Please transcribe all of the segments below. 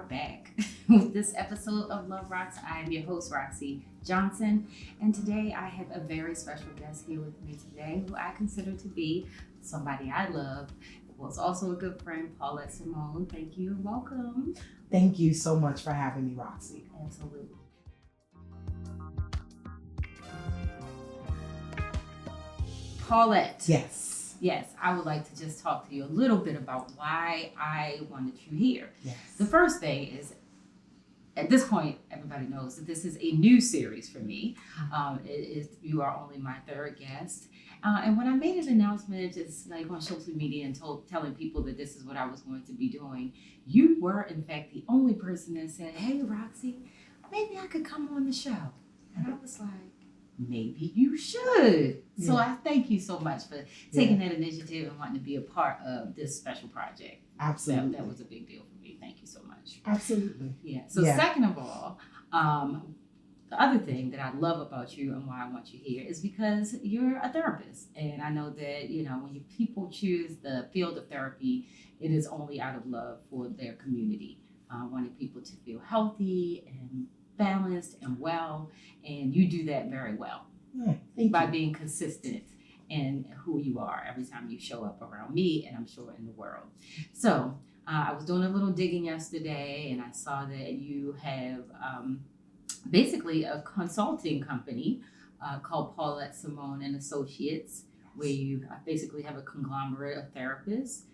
are back with this episode of LUV ROX. I am your host, Roxie Johnson, and today I have a very special guest here with me today who I consider to be somebody I love. Was also a good friend, Paulette Simone. Thank you and welcome. Thank you so much for having me, Roxie. Absolutely. Paulette. Yes, I would like to just talk to you a little bit about why I wanted you here. Yes. The first thing is, at this point, everybody knows that this is a new series for me. You are only my third guest. And when I made an announcement, just like on social media and telling people that this is what I was going to be doing, you were, in fact, the only person that said, hey, Roxie, maybe I could come on the show. And I was like, maybe you should. Yeah. So I thank you so much for taking that initiative and wanting to be a part of this special project. Absolutely. That was a big deal for me. Thank you so much. Absolutely. Yeah. So second of all, the other thing that I love about you and why I want you here is because you're a therapist. And I know that, when people choose the field of therapy, it is only out of love for their community, wanting people to feel healthy and balanced and well, and you do that very well by being consistent in who you are every time you show up around me, and I'm sure in the world. So I was doing a little digging yesterday, and I saw that you have basically a consulting company called Paulette Simone and Associates, where you basically have a conglomerate of therapists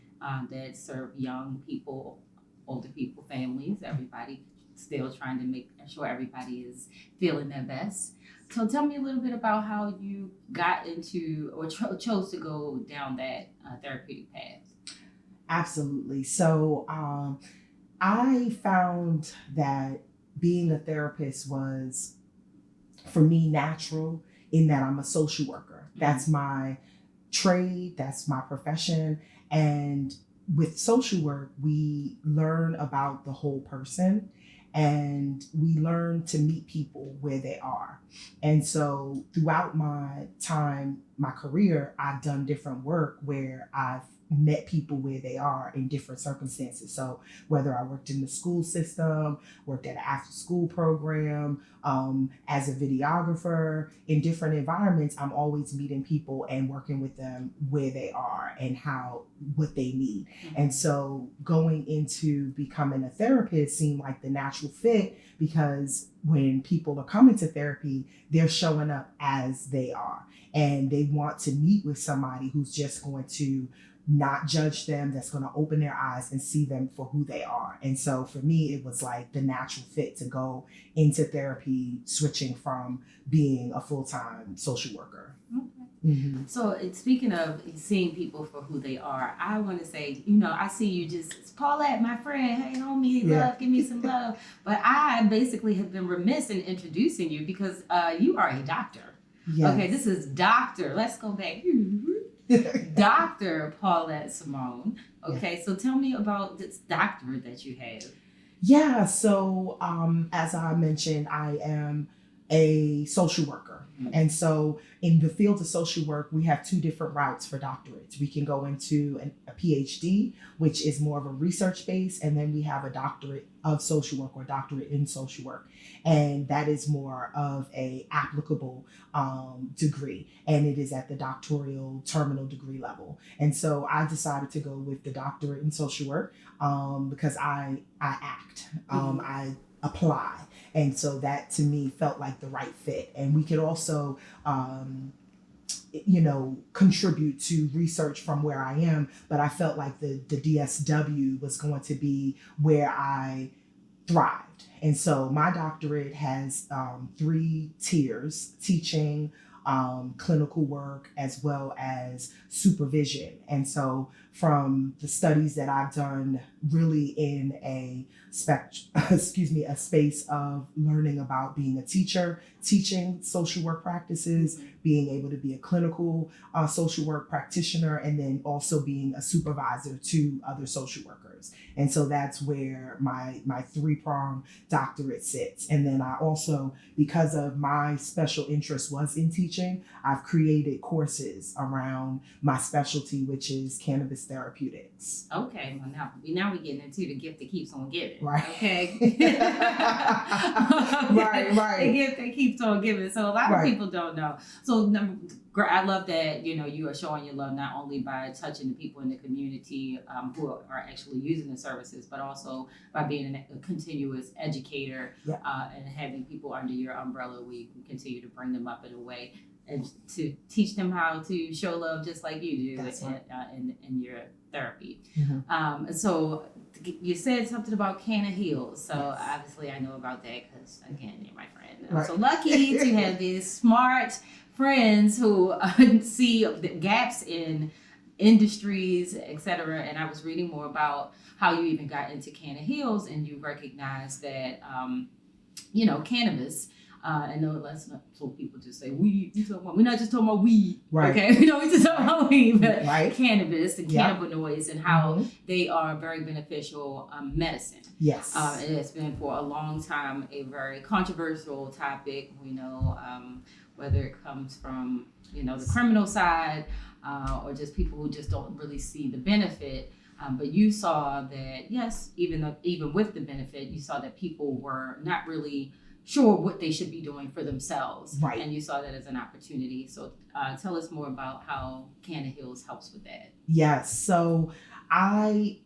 that serve young people, older people, families, everybody, still trying to make sure everybody is feeling their best. So tell me a little bit about how you got into or chose to go down that therapeutic path. Absolutely. So I found that being a therapist was, for me, natural in that I'm a social worker. That's my trade, that's my profession. And with social work, we learn about the whole person. And we learn to meet people where they are. And so throughout my time, my career, I've done different work where I've met people where they are in different circumstances. So whether I worked in the school system, worked at an after school program, as a videographer, in different environments, I'm always meeting people and working with them where they are and what they need. Mm-hmm. And so going into becoming a therapist seemed like the natural fit, because when people are coming to therapy, they're showing up as they are, and they want to meet with somebody who's just going to not judge them, that's going to open their eyes and see them for who they are. And so for me, it was like the natural fit to go into therapy, switching from being a full-time social worker. Okay. Mm-hmm. So speaking of seeing people for who they are, I want to say, I see you just, Paulette, my friend, hey homie, love, give me some love. But I basically have been remiss in introducing you because you are a doctor. Yes. Okay, this is Doctor. Let's go back. Dr. Paulette Simone. Okay, so tell me about this doctorate that you have. Yeah, so as I mentioned, I am a social worker. Mm-hmm. And so in the field of social work, we have two different routes for doctorates. We can go into a PhD, which is more of a research base, and then we have a doctorate of social work or doctorate in social work. And that is more of a applicable degree, and it is at the doctoral terminal degree level. And so I decided to go with the doctorate in social work because I act, I apply. And so that to me felt like the right fit. And we could also, contribute to research from where I am, but I felt like the DSW was going to be where I thrived. And so my doctorate has 3 tiers: teaching, clinical work, as well as supervision. And so from the studies that I've done, really in a space of learning about being a teacher, teaching social work practices, being able to be a clinical social work practitioner, and then also being a supervisor to other social workers. And so that's where my 3-pronged doctorate sits. And then I also, because of my special interest was in teaching, teaching, I've created courses around my specialty, which is cannabis therapeutics. Okay, well now we're getting into the gift that keeps on giving. Right. Okay. Right. The gift that keeps on giving. So a lot of Right. people don't know. So I love that, you are showing your love not only by touching the people in the community who are actually using the services, but also by being a continuous educator and having people under your umbrella where you can continue to bring them up in a way and to teach them how to show love just like you do in your therapy. Mm-hmm. So you said something about Canna Heals. So obviously I know about that because, again, you're my friend. I'm so lucky to have these smart friends who see the gaps in industries, etc. And I was reading more about how you even got into Canna Heals, and you recognize that, cannabis. I know let's not so people just say weed. We're not just talking about weed, okay? We just talking about weed, but cannabis and cannabinoids and how they are very beneficial medicine. Yes, it has been for a long time a very controversial topic. We know whether it comes from the criminal side or just people who just don't really see the benefit. But you saw that yes, even with the benefit, you saw that people were not really sure what they should be doing for themselves. Right. And you saw that as an opportunity. So tell us more about how Canna Heals helps with that. Yes. So I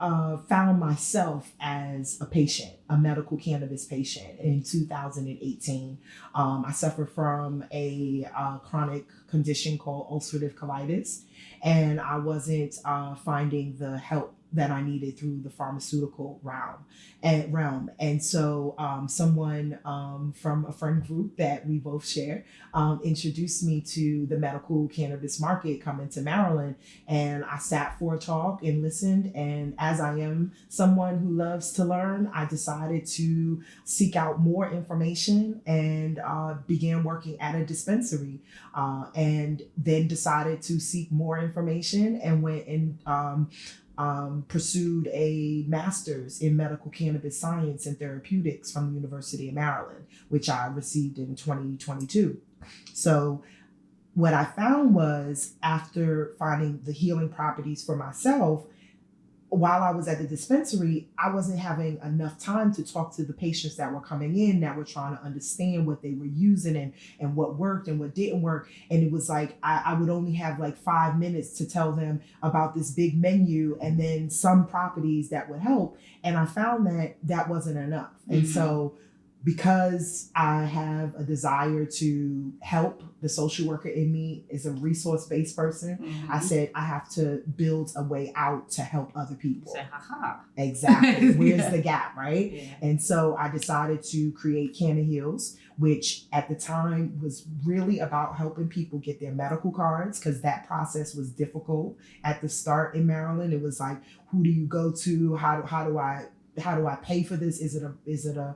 found myself as a patient, a medical cannabis patient in 2018. I suffered from a chronic condition called ulcerative colitis, and I wasn't finding the help that I needed through the pharmaceutical realm. And so someone from a friend group that we both share introduced me to the medical cannabis market coming to Maryland. And I sat for a talk and listened. And as I am someone who loves to learn, I decided to seek out more information and began working at a dispensary and then decided to seek more information and went and pursued a master's in medical cannabis science and therapeutics from the University of Maryland, which I received in 2022. So what I found was, after finding the healing properties for myself, while I was at the dispensary, I wasn't having enough time to talk to the patients that were coming in, that were trying to understand what they were using and what worked and what didn't work. And it was like, I would only have like 5 minutes to tell them about this big menu and then some properties that would help. And I found that wasn't enough. And so because I have a desire to help, the social worker in me is a resource-based person. I said I have to build a way out to help other people. Say, ha-ha. Exactly. Where's the gap, right? Yeah. And so I decided to create Canna Heals, which at the time was really about helping people get their medical cards, because that process was difficult at the start in Maryland. It was like, who do you go to? How do I pay for this? Is it a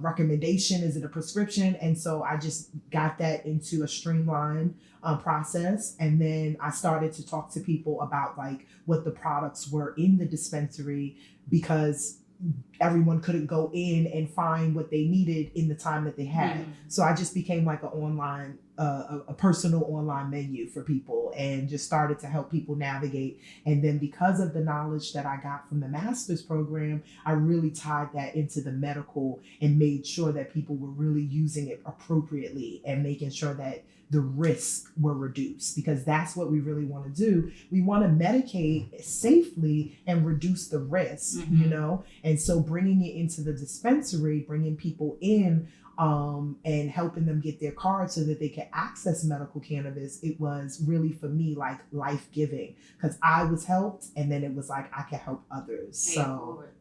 recommendation? Is it a prescription? And so I just got that into a streamlined process. And then I started to talk to people about like what the products were in the dispensary, because everyone couldn't go in and find what they needed in the time that they had. So I just became like a personal online menu for people, and just started to help people navigate. And then because of the knowledge that I got from the master's program, I really tied that into the medical and made sure that people were really using it appropriately and making sure that the risks were reduced, because that's what we really want to do. We want to medicate safely and reduce the risk, And so bringing it into the dispensary, bringing people in and helping them get their cards so that they can access medical cannabis, it was really for me like life-giving, because I was helped, and then it was like I could help others.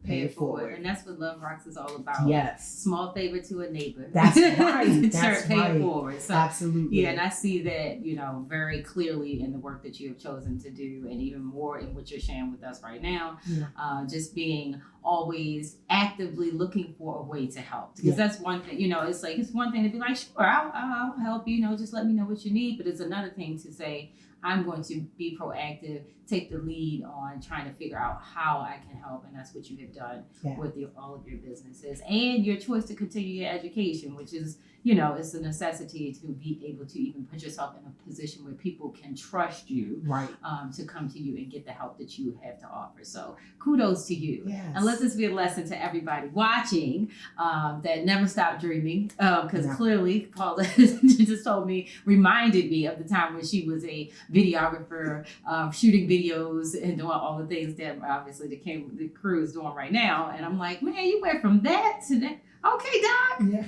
Pay it forward. And that's what LUV ROX is all about. Yes. Small favor to a neighbor. That's right. That's pay right. it forward. So, absolutely. Yeah, and I see that, very clearly in the work that you have chosen to do, and even more in what you're sharing with us right now. Yeah. Just being always actively looking for a way to help, because that's one thing. It's one thing to be like, sure, I'll help you. Just let me know what you need. But it's another thing to say, I'm going to be proactive, take the lead on trying to figure out how I can help. And that's what you have done with all of your businesses and your choice to continue your education, which is, it's a necessity to be able to even put yourself in a position where people can trust you to come to you and get the help that you have to offer. So kudos to you. Yes. And let this be a lesson to everybody watching that never stop dreaming, because clearly Paula just reminded me of the time when she was a videographer, shooting videos and doing all the things that obviously the crew is doing right now. And I'm like, man, you went from that to that. Okay, Doc. Yeah.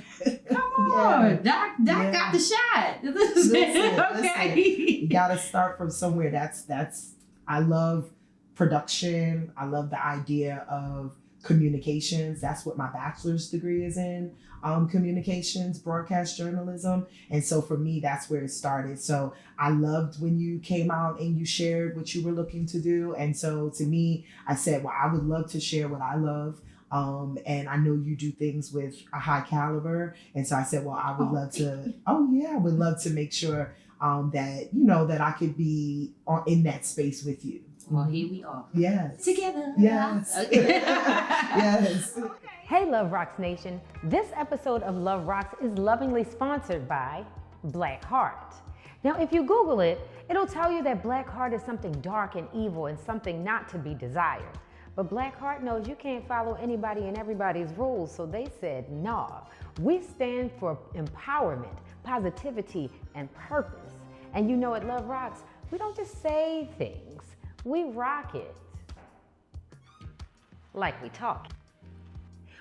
Come on. Doc got the shot. Listen, you gotta start from somewhere. That's I love production. I love the idea of communications. That's what my bachelor's degree is in, communications, broadcast journalism. And so for me, that's where it started. So I loved when you came out and you shared what you were looking to do. And so to me, I said, well, I would love to share what I love. And I know you do things with a high caliber. And so I said, well, I would I would love to make sure that, that I could be in that space with you. Well, here we are. Yes. Together. Yes. Okay. Yes. Hey, Love Rocks Nation. This episode of Love Rocks is lovingly sponsored by Black Heart. Now, if you Google it, it'll tell you that Black Heart is something dark and evil and something not to be desired. But Black Heart knows you can't follow anybody and everybody's rules, so they said, nah. We stand for empowerment, positivity, and purpose. And at Love Rocks, we don't just say things, we rock it. Like we talk.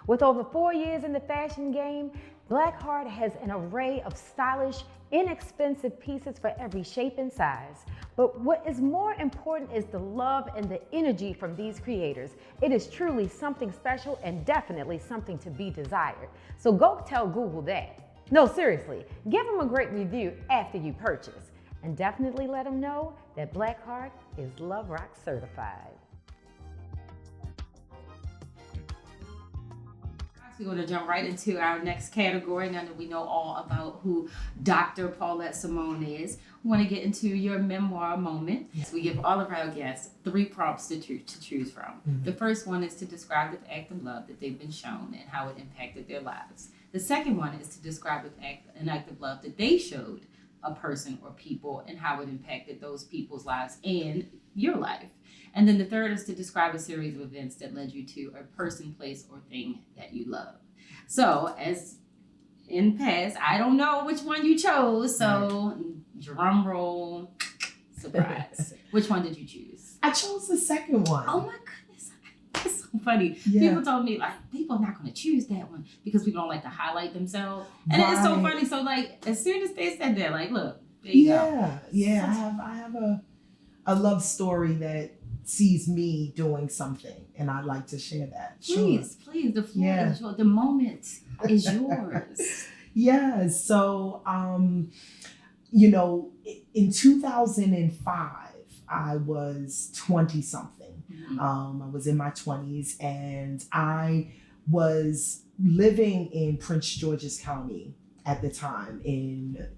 With over 4 years in the fashion game, Black Heart has an array of stylish, inexpensive pieces for every shape and size. But what is more important is the love and the energy from these creators. It is truly something special and definitely something to be desired. So go tell Google that. No, seriously, give them a great review after you purchase. And definitely let them know that Black Heart is Love Rock certified. We're going to jump right into our next category. Now that we know all about who Dr. Paulette Simone is, we want to get into your memoir moment. So we give all of our guests 3 prompts to choose from. Mm-hmm. The first one is to describe the act of love that they've been shown and how it impacted their lives. The second one is to describe an act of love that they showed a person or people and how it impacted those people's lives and your life. And then the third is to describe a series of events that led you to a person, place, or thing that you love. So as in past, I don't know which one you chose. So drum roll, surprise. Which one did you choose? I chose the second one. Oh my goodness. It's so funny. Yeah. People told me people are not going to choose that one because people don't like to highlight themselves. And it's so funny. So as soon as they said that, look, there you go. Yeah. I have a love story that sees me doing something, and I'd like to share that. Please, the floor is yours. The moment is yours. Yeah. So, in 2005, I was 20 something. Mm-hmm. I was in my 20s, and I was living in Prince George's County at the time in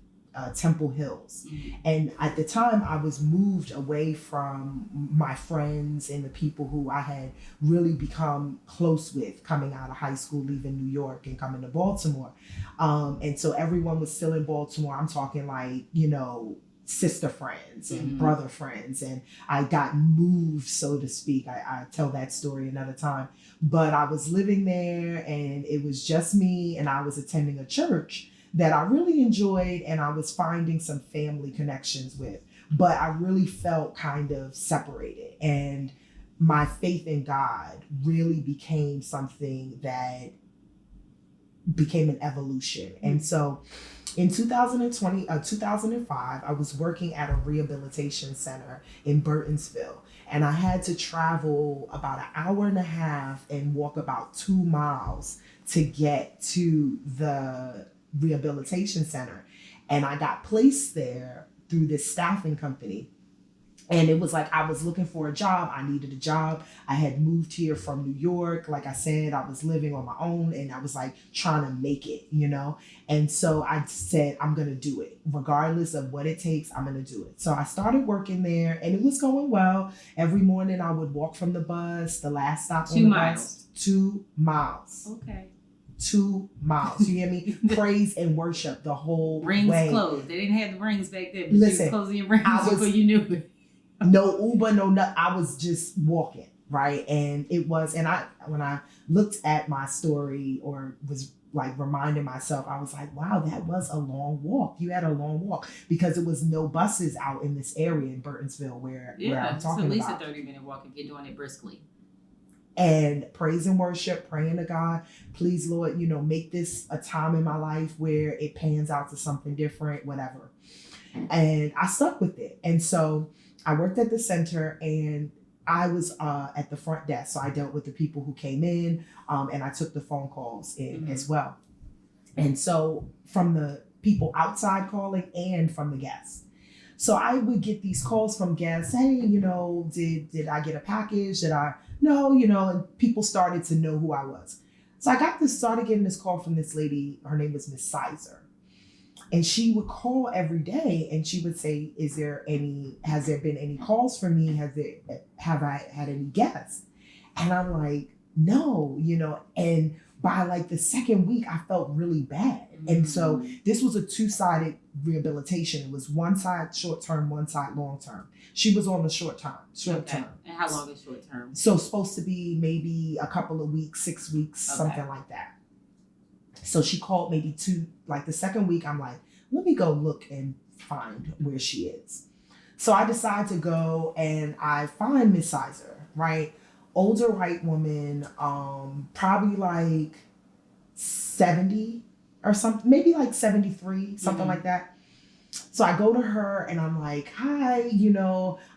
Temple Hills. Mm-hmm. And at the time I was moved away from my friends and the people who I had really become close with coming out of high school, leaving New York and coming to Baltimore. And so everyone was still in Baltimore. I'm talking sister friends and brother friends. And I got moved, so to speak. I tell that story another time. But I was living there and it was just me, and I was attending a church that I really enjoyed, and I was finding some family connections with, but I really felt kind of separated. And my faith in God really became something that became an evolution. And so in 2005, I was working at a rehabilitation center in Burtonsville, and I had to travel about an hour and a half and walk about 2 miles to get to the rehabilitation center. And I got placed there through this staffing company. And it was like I was looking for a job. I needed a job. I had moved here from New York. Like I said, I was living on my own and I was like trying to make it, you know? And so I said, I'm going to do it. Regardless of what it takes, I'm going to do it. So I started working there and it was going well. Every morning I would walk from the bus, the last stop on the bus. 2 miles. Okay. 2 miles. You hear me? Praise and worship the whole rings way. Closed. They didn't have the rings back then. But Listen, you was closing your rings before you knew it. No Uber, no nothing. I was just walking, right? And it was, and when I looked at my story or was like reminding myself, I was like, wow, that was a long walk. You had a long walk because there was no buses out in this area in Burtonsville where I'm talking it's at least about. a 30-minute walk if you're doing it briskly. And praise and worship, praying to God, please, Lord, make this a time in my life where it pans out to something different, whatever. And I stuck with it. And so I worked at the center and I was at the front desk. So I dealt with the people who came in and I took the phone calls in as well. And so from the people outside calling and from the guests. So I would get these calls from guests. Hey, did I get a package? No, and people started to know who I was. So I started getting this call from this lady. Her name was Miss Sizer. And she would call every day and she would say, has there been any calls for me? Have I had any guests? And I'm like, no, and by like the second week, I felt really bad. Mm-hmm. And so this was a 2-sided rehabilitation. It was one side short-term, one side long-term. She was on the short-term. And how long is short-term? So it's supposed to be maybe a couple of weeks, 6 weeks, something like that. So she called maybe the second week, I'm like, let me go look and find where she is. So I decide to go and I find Miss Sizer, right? Older white woman, probably like 70 or something, maybe like 73, something like that. So I go to her and I'm like, hi,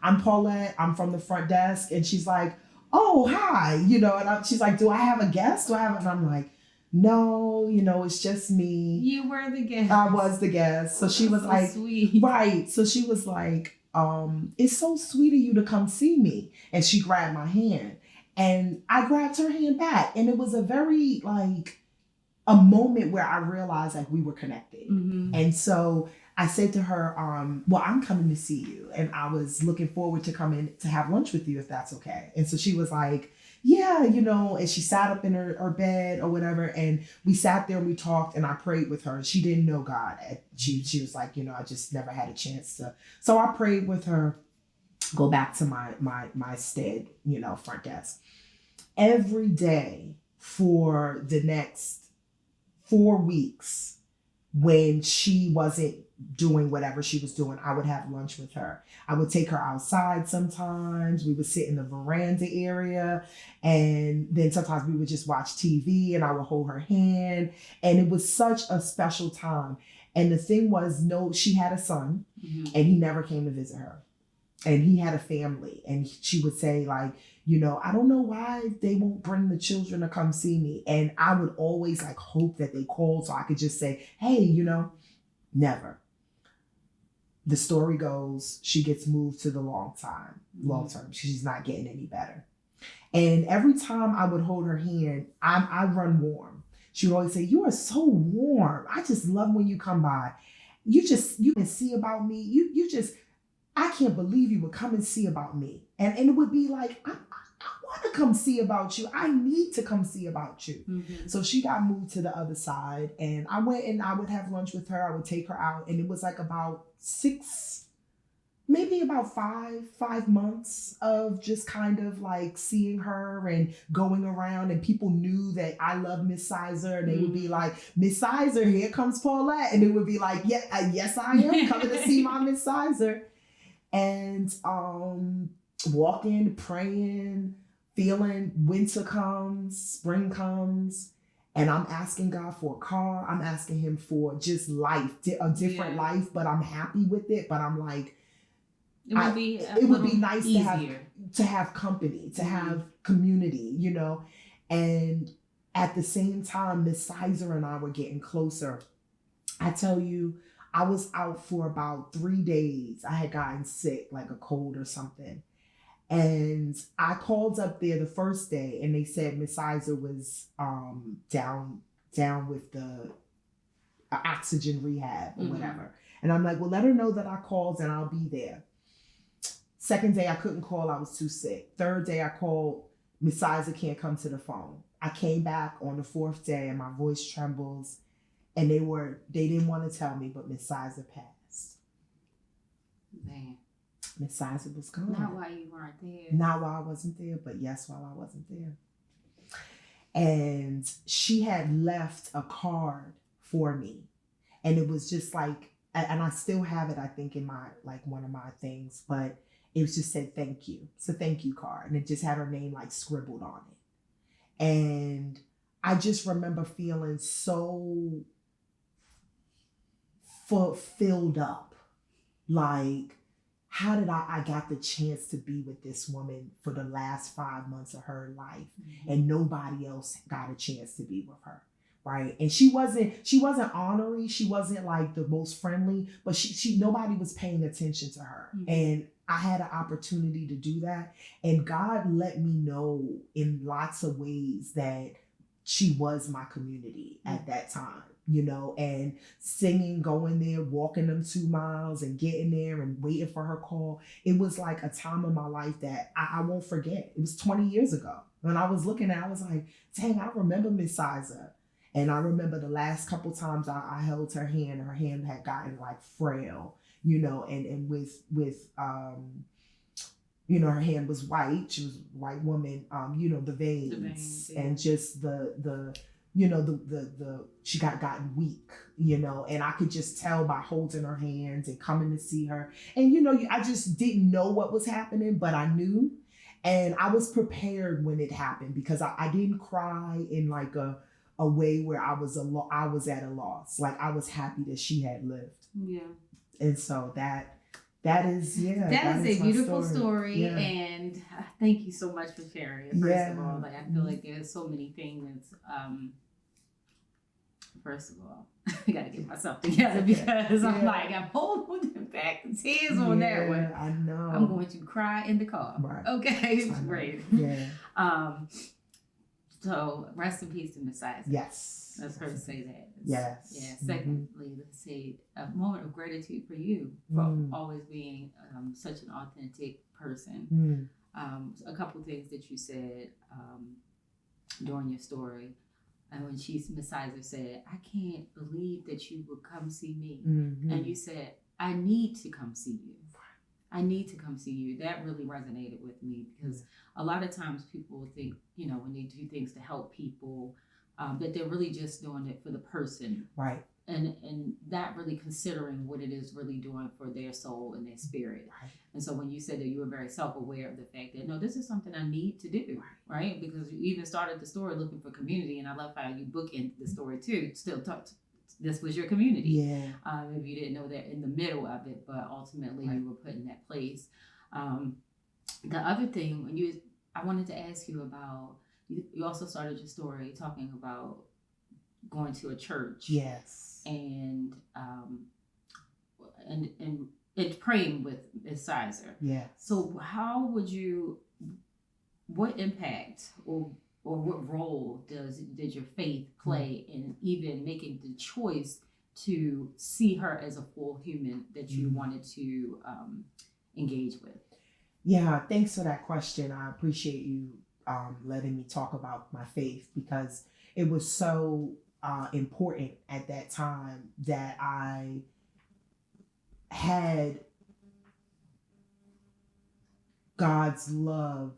I'm Paulette, I'm from the front desk. And she's like, oh, hi, and she's like, do I have a guest? And I'm like, no, it's just me. You were the guest. I was the guest. So she was so like, sweet. Right. So she was like, it's so sweet of you to come see me. And she grabbed my hand and I grabbed her hand back. And it was a very a moment where I realized we were connected. Mm-hmm. And so I said to her, well, I'm coming to see you. And I was looking forward to coming to have lunch with you if that's okay. And so she was like, yeah, and she sat up in her bed or whatever. And we sat there and we talked and I prayed with her. She didn't know God. She was like, I just never had a chance to. So I prayed with her, go back to my stead, front desk. Every day for the next 4 weeks, when she wasn't doing whatever she was doing, I would have lunch with her. I would take her outside sometimes. We would sit in the veranda area. And then sometimes we would just watch TV and I would hold her hand. And it was such a special time. And the thing was, she had a son and he never came to visit her. And he had a family. And she would say I don't know why they won't bring the children to come see me. And I would always hope that they called so I could just say, hey, never. The story goes, she gets moved to the long term. She's not getting any better. And every time I would hold her hand, I run warm. She would always say, you are so warm. I just love when you come by. You can see about me. I can't believe you would come and see about me. And it would be like, I want to come see about you. I need to come see about you. Mm-hmm. So she got moved to the other side and I went and I would have lunch with her. I would take her out and it was about 5 months of just kind of seeing her and going around and people knew that I love Miss Sizer and they would be like, Miss Sizer, here comes Paulette. And it would be like, yeah, yes, I am coming to see my Miss Sizer. And walking, praying, feeling winter comes, spring comes, and I'm asking God for a car. I'm asking him for just life, a different life, but I'm happy with it. But I'm like, it would be nice to have company, to have community, and at the same time, Miss Sizer and I were getting closer. I tell you, I was out for about 3 days. I had gotten sick, like a cold or something. And I called up there the first day and they said Miss Isa was down with the oxygen rehab or whatever. And I'm like, well, let her know that I called and I'll be there. Second day I couldn't call, I was too sick. Third day I called, Miss Isa can't come to the phone. I came back on the fourth day and my voice trembles and they didn't want to tell me, but Miss Isa passed. Man. Miss Isa was gone. Not while you weren't there. Not while I wasn't there, but yes, while I wasn't there. And she had left a card for me. And it was just like, and I still have it, I think, in my, like one of my things, but it was just said, thank you. It's a thank you card. And it just had her name like scribbled on it. And I just remember feeling so filled up. Like, how did I got the chance to be with this woman for the last 5 months of her life and nobody else got a chance to be with her, right? And she wasn't ornery, she wasn't like the most friendly, but she nobody was paying attention to her. And I had an opportunity to do that. And God let me know in lots of ways that she was my community at that time. You know, and singing, going there, walking them 2 miles and getting there and waiting for her call. It was like a time of my life that I won't forget. It was 20 years ago. When I was looking at it, I was like, dang, I remember Miss Isa. And I remember the last couple times I held her hand had gotten like frail, you know, and with you know, her hand was white. She was a white woman, you know, the veins yeah. And just the you know, she gotten weak, you know, and I could just tell by holding her hands and coming to see her. And, you know, I just didn't know what was happening, but I knew. And I was prepared when it happened because I didn't cry in like a way where I was at a loss. Like I was happy that she had lived. Yeah. And so that is, yeah. That is a beautiful story. Yeah. And thank you so much for sharing it. First of all, like I feel like there's so many things. First of all, I gotta get myself together because I'm like, I'm holding back the tears on that one. I know. I'm going to cry in the car. Right. Okay, great. Yeah. So rest in peace to Miss Isa. Yes. Let's first say that. Yes. Yeah. Secondly, let's say a moment of gratitude for you for always being such an authentic person. A couple things that you said during your story. And when Miss Isa said, I can't believe that you would come see me. And you said, I need to come see you. I need to come see you. That really resonated with me because a lot of times people think, you know, when they do things to help people, that they're really just doing it for the person. Right. And not really considering what it is really doing for their soul and their spirit. Right. And so when you said that you were very self-aware of the fact that, no, this is something I need to do, right? Because you even started the story looking for community, and I love how you bookend the story too. Still this was your community. Yeah. If you didn't know that in the middle of it, but ultimately you were put in that place. The other thing, I wanted to ask you about, you also started your story talking about going to a church. Yes. And praying with Miss Isa. Yeah. So how would what impact or what role did your faith play in even making the choice to see her as a full human that you wanted to engage with? Yeah, thanks for that question. I appreciate you letting me talk about my faith because it was so important at that time that I had God's love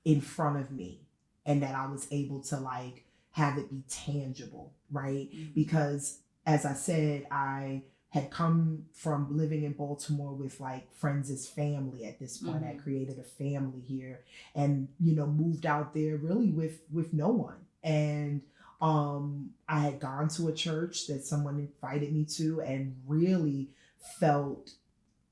in front of me and that I was able to like have it be tangible, right? Because as I said, I had come from living in Baltimore with like friends as family at this point. I created a family here and, you know, moved out there really with no one. And I had gone to a church that someone invited me to and really felt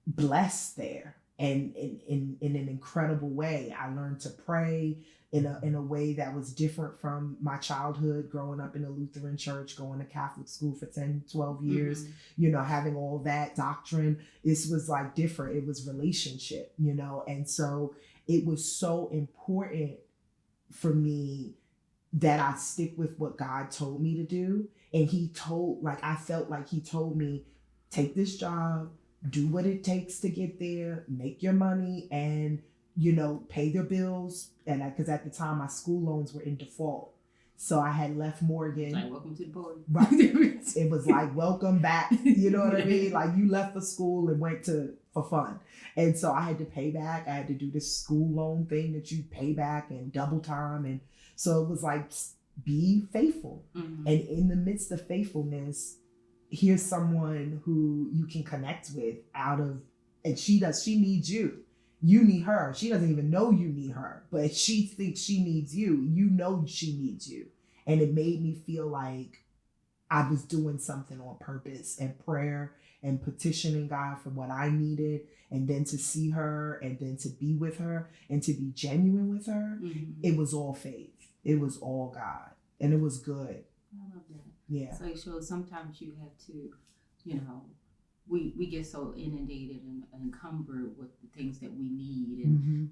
blessed there and in an incredible way. I learned to pray in a way that was different from my childhood, growing up in a Lutheran church, going to Catholic school for 10, 12 years, having all that doctrine. This was like different. It was relationship, and so it was so important for me that I stick with what God told me to do. And I felt like he told me, take this job, do what it takes to get there, make your money, and, pay their bills. And because at the time my school loans were in default. So I had left Morgan. Like, welcome to the party. Right. It was like, welcome back. You know what I mean? Like, you left the school and went for fun. And so I had to pay back. I had to do this school loan thing that you pay back and double time. And so it was like, be faithful. And in the midst of faithfulness, here's someone who you can connect with and she needs you. You need her. She doesn't even know you need her, but she thinks she needs you. You know she needs you. And it made me feel like I was doing something on purpose and prayer and petitioning God for what I needed. And then to see her and then to be with her and to be genuine with her, it was all faith. It was all God. And it was good. I love that. Yeah. So it shows sometimes you have to, we get so inundated and encumbered with the things that we need and,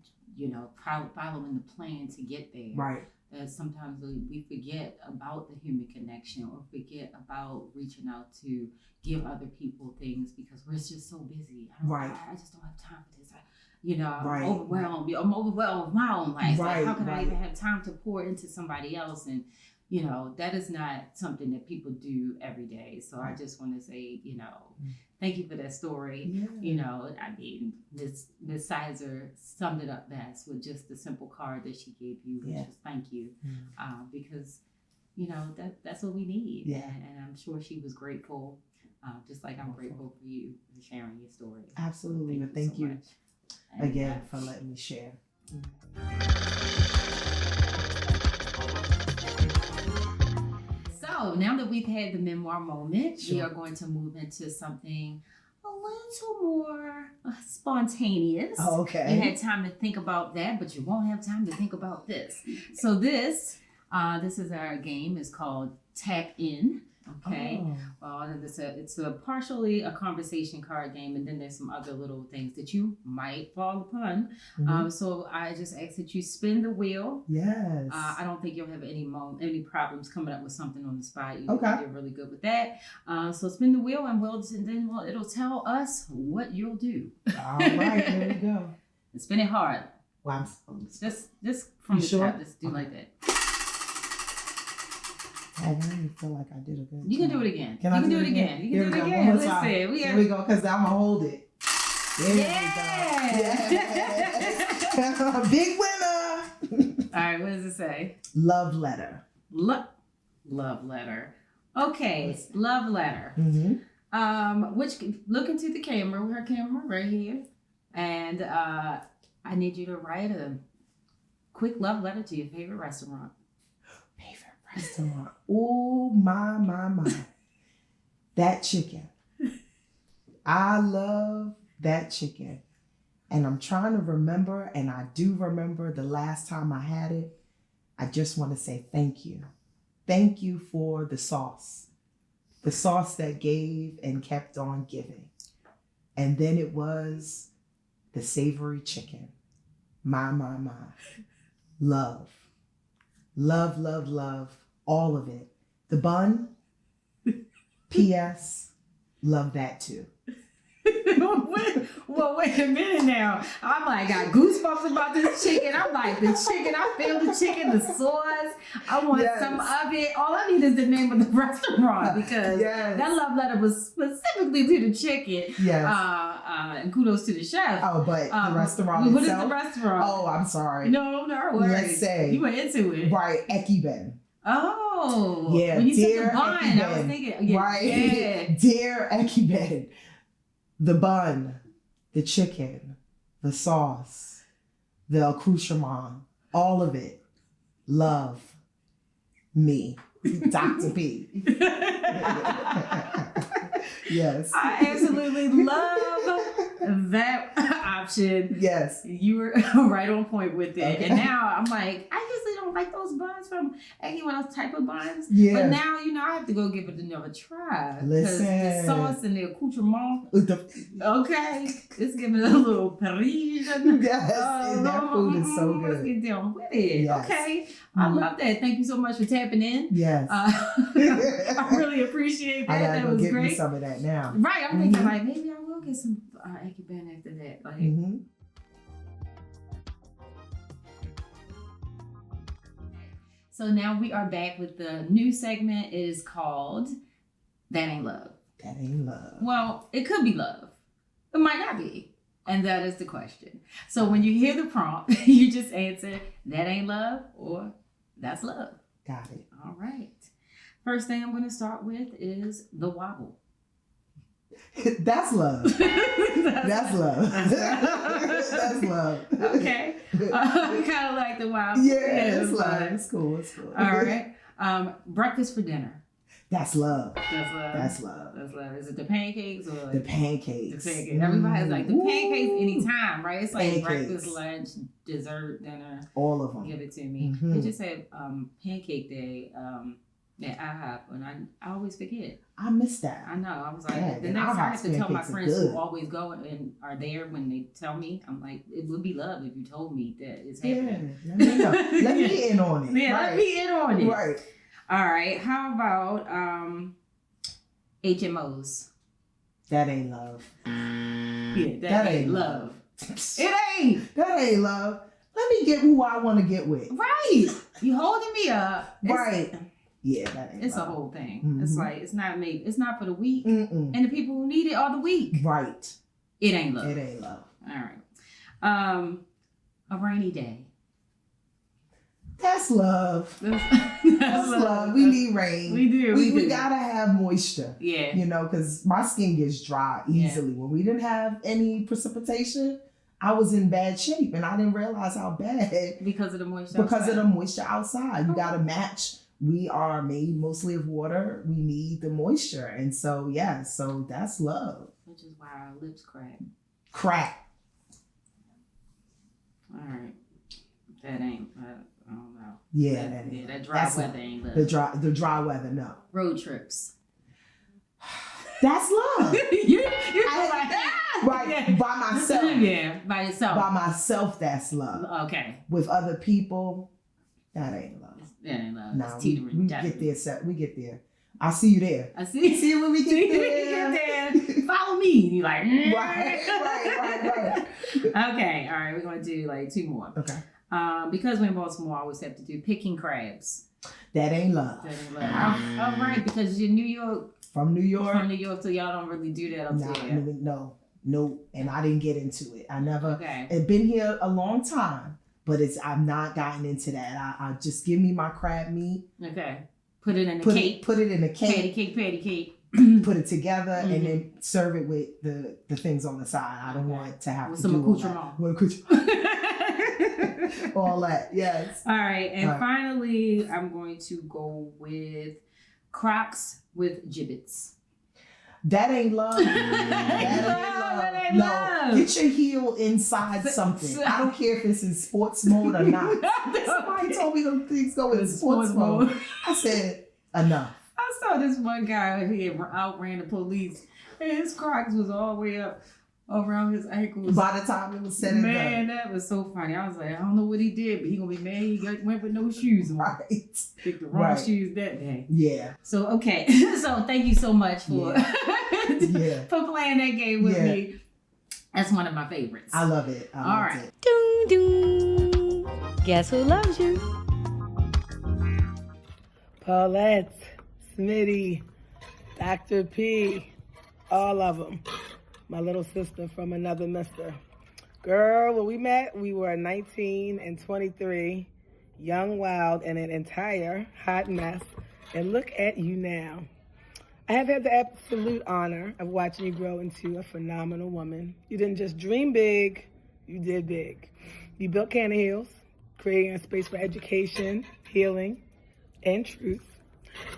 following the plan to get there. Right. That sometimes we forget about the human connection or forget about reaching out to give other people things because we're just so busy. I just don't have time for this. I'm overwhelmed. I'm overwhelmed with my own life. Right, like, how can I even have time to pour into somebody else? And, that is not something that people do every day. So I just want to say, thank you for that story. Yeah. Miss Sizer summed it up best with just the simple card that she gave you, which was thank you. Because, that's what we need. Yeah. And I'm sure she was grateful, just like I'm grateful for you for sharing your story. Absolutely. So thank you so again for letting me share. So now that we've had the memoir moment, we are going to move into something a little more spontaneous. Oh, okay. You had time to think about that, but you won't have time to think about this. So this is our game. It's called Tap In. Okay. It's partially a conversation card game, and then there's some other little things that you might fall upon. So I just ask that you spin the wheel. Yes. I don't think you'll have any problems coming up with something on the spot. You're really good with that. So spin the wheel, and it'll tell us what you'll do. All right, here we go. And spin it hard. Well, Just from the top. Just do like that. I really feel like I did a good You job. can do it again. Can I do it again? You can do it again. One more Let's time. see. Here we go, because I'm going to hold it. There we go. Yeah. Big winner. All right, what does it say? Love letter. Love letter. Okay, love letter. Which look into the camera, her camera right here. And I need you to write a quick love letter to your favorite restaurant. Restaurant. Oh, my. That chicken. I love that chicken. And I'm trying to remember, and I do remember the last time I had it. I just want to say thank you. Thank you for the sauce. The sauce that gave and kept on giving. And then it was the savory chicken. My. Love. Love. All of it. The bun, P.S., love that too. Well, wait a minute now. I'm like, got goosebumps about this chicken. I'm like, the chicken, I feel the chicken, the sauce. I want some of it. All I need is the name of the restaurant because that love letter was specifically to the chicken. Yes. And kudos to the chef. Oh, but the restaurant what itself? What is the restaurant? Oh, I'm sorry. No worries. Let's say. You went into it. Right, Ekiben. Oh. Yeah, when you dear said the bun, Ekiben. I was thinking. Right. Yeah. Dear Ekiben. The bun, the chicken, the sauce, the accoutrement, all of it. Love me. Dr. P. Yes. I absolutely love that option. Yes. You were right on point with it. Okay. And now I'm like, I usually don't like those buns from anyone else type of buns. Yeah. But now, I have to go give it another try. Because the Listen. sauce and the accoutrement, The- okay, it's giving it a little Parisian. Yes, and that food is so Let's good. get down with it. Yes. Okay. I love that. Thank you so much for tapping in. Yes. I really appreciate I that. gotta That go was get me great. some of that now. Right. I'm thinking like maybe I will get some Ekuben after that. Like, Mm-hmm. So now we are back with the new segment. It is called That Ain't Love. That ain't love. Well, it could be love. It might not be. And that is the question. So when you hear the prompt, you just answer, that ain't love or that's love. Got it. All right. First thing I'm going to start with is the wobble. That's love. That's love. That's That's love. Okay. I kind of like the wobble. Yeah, it's love. fun. It's cool. It's cool. All right. Breakfast for dinner. That's love. That's love. That's love. That's love. Is it the pancakes or The pancakes. the pancakes? Everybody's like the Ooh. pancakes anytime, right? It's like Pancakes. breakfast, lunch, dessert, dinner. All of them. Give it to me. Mhm. They just had pancake day at IHOP, and I always forget. I miss that. I know. I was like, Yeah, the and next time I have IHOP's to tell my pancakes are friends good. who always go and are there when they tell me. I'm like, it would be love if you told me that it's Yeah. happening. Let me know. Let me in on it. Yeah, right. let me in on it. Right. All right. How about HMOs? That ain't love. Yeah, That ain't love. It ain't. That ain't love. Let me get who I want to get with. Right. You holding me up. Right. Yeah, that ain't It's a love. whole thing. Mhm. It's like it's not made. It's not for the weak, Mm-mm. and the people who need it are the weak. Right. It ain't love. It ain't love. All right. A rainy day. That's love. That's love. We need rain. We do. We do. gotta have moisture. Yeah. You know, because my skin gets dry easily. When we didn't have any precipitation, I was in bad shape, and I didn't realize how bad Because of the moisture. because of outside. the moisture outside. You gotta match. We are made mostly of water. We need the moisture, and so yeah, so that's love. Which is why our lips crack. Crack. All right. That ain't. I don't know. Yeah, That, that yeah, ain't. that dry That's weather ain't love. The dry weather. No, Road trips. that's love. you feel like Right, Yeah. by myself. Yeah, by yourself. By myself, that's love. Okay. With other people, that ain't love. That ain't love. No, It's we teetering. get there. We get there. I'll see you there. I see. See you when we get Get there. there. Follow me. You like. Right. Okay. All right. We're gonna do like two more. Okay. Because we're in Baltimore, I always have to do picking crabs. That ain't love. That ain't love. All right, because you're New York. From New York. From New York, so y'all don't really do that up there. No. And I didn't get into it. I never. Okay. It's been here a long time, but I've not gotten into that. I just give me my crab meat. Okay. Put it in a Put cake. it in a cake. Patty cake. Put it together Mhm. and then serve it with the things on the side. I don't want to have With to some do all accoutrement. that. With accoutrement. All that, yes. All right, and All right. finally, I'm going to go with Crocs with gibbets. That ain't love. That That ain't no, love. get your heel inside something. I don't care if it's in sports mode or not. Somebody told me those things go in sports mode. I said, enough. I saw this one guy who had outran the police, and his Crocs was all the way up around his ankles. By the time it was said and Man, done. that was so funny. I was like, I don't know what he did, but he gonna be mad. He went with no shoes on. Right. Picked the wrong Right. shoes that day. Yeah. So okay, so thank you so much for Yeah. for playing that game with Yeah. me. That's one of my favorites. I love it. All right. Doom, doom. Guess who loves you? Paulette, Smitty, Dr. P, all of them. My little sister from another mister. Girl, when we met, we were 19 and 23, young, wild, and an entire hot mess. And look at you now. I have had the absolute honor of watching you grow into a phenomenal woman. You didn't just dream big, you did big. You built Canna Heals, creating a space for education, healing, and truth.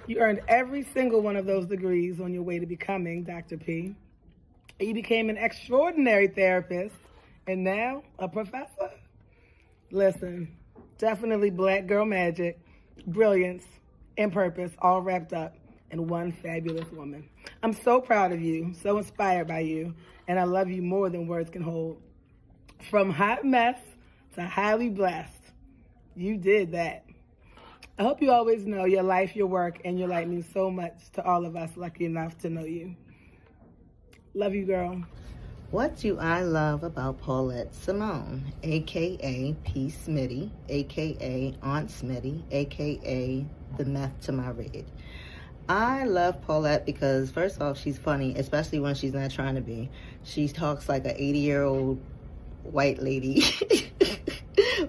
You earned every single one of those degrees on your way to becoming Dr. P. You became an extraordinary therapist and now a professor. Listen, definitely black girl magic, brilliance, and purpose all wrapped up in one fabulous woman. I'm so proud of you, so inspired by you, and I love you more than words can hold. From hot mess to highly blessed, you did that. I hope you always know your life, your work, and your light means so much to all of us lucky enough to know you. Love you, girl. What do I love about Paulette Simone, a.k.a. P. Smitty, a.k.a. Aunt Smitty, a.k.a. the meth to my red? I love Paulette because, first off, she's funny, especially when she's not trying to be. She talks like an 80-year-old white lady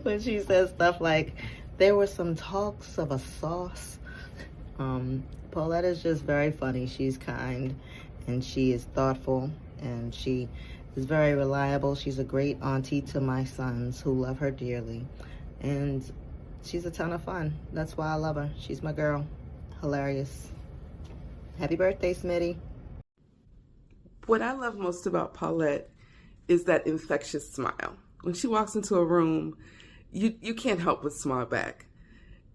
when she says stuff like, there were some talks of a sauce. Paulette is just very funny. She's kind, and she is thoughtful, and she is very reliable. She's a great auntie to my sons who love her dearly, and she's a ton of fun. That's why I love her. She's my girl. Hilarious. Happy birthday, Smitty. What I love most about Paulette is that infectious smile. When she walks into a room, you can't help but smile back.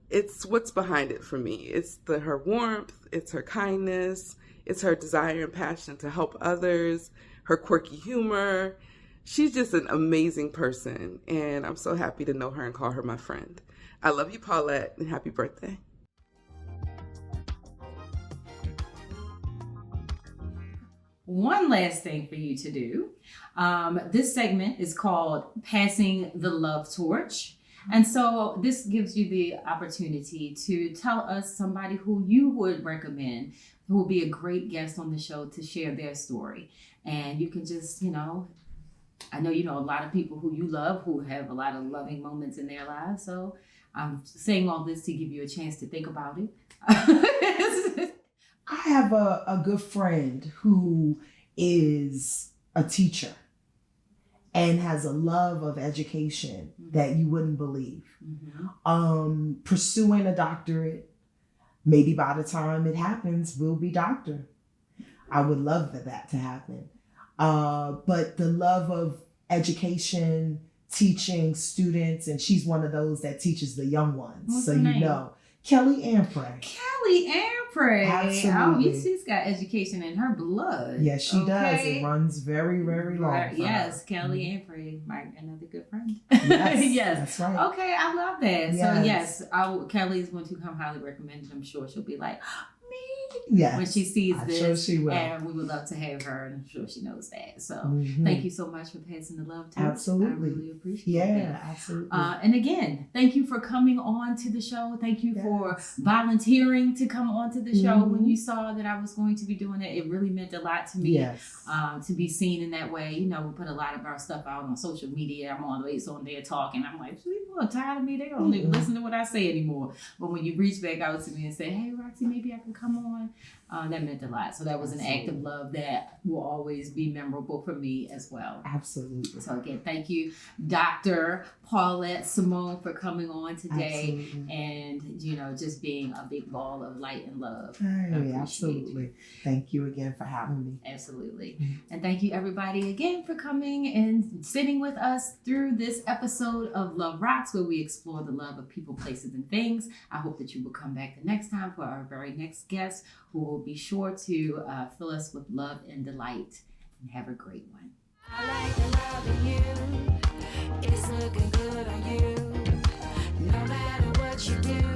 It's what's behind it for me. It's her warmth, it's her kindness, it's her desire and passion to help others, her quirky humor. She's just an amazing person, and I'm so happy to know her and call her my friend. I love you, Paulette, and happy birthday. One last thing for you to do. This segment is called Passing the Love Torch. And so this gives you the opportunity to tell us somebody who you would recommend who will be a great guest on the show to share their story. And you can just, I know you know a lot of people who you love who have a lot of loving moments in their lives. So I'm saying all this to give you a chance to think about it. I have a good friend who is a teacher and has a love of education that you wouldn't believe. Mm-hmm. Pursuing a doctorate, maybe by the time it happens, we'll be doctor. I would love for that to happen. But the love of education, teaching students, and she's one of those that teaches the young ones. What's so her you name? know. Kelly Ampray. Kelly Ampray. Absolutely. Oh, she's got education in her blood. Yes, she does. It runs very, very long. Right. For Yes, her. Kelly Ampray, another good friend. Yes, yes. That's right. Okay, I love that. Yes. So Kelly's going to come highly recommended. I'm sure she'll be like, me. Yes. When she sees I'm this. sure she will. And we would love to have her, and I'm sure she knows that. So Mhm. thank you so much for passing the love to us. Absolutely. I really appreciate Yeah, that. absolutely. And again, thank you for coming on to the show. Thank you for volunteering to come on to the show. Mhm. When you saw that I was going to be doing it, it really meant a lot to me. Yes. To be seen in that way. We put a lot of our stuff out on social media. I'm always on there talking. I'm like, people are tired of me. They don't even listen to what I say anymore. But when you reach back out to me and say, hey, Roxie, maybe I can come on, that meant a lot. So that was an act of love that will always be memorable for me as well. Absolutely. So again, thank you, Dr. Paulette Simone, for coming on today. Absolutely. And, just being a big ball of light and love. Hey, absolutely. Thank you again for having me. Absolutely. Mm-hmm. And thank you everybody again for coming and sitting with us through this episode of Love Rocks, where we explore the love of people, places, and things. I hope that you will come back the next time for our very next guest, who will be sure to fill us with love and delight. And have a great one. I like the love in you. It's looking good on you. No matter what you do.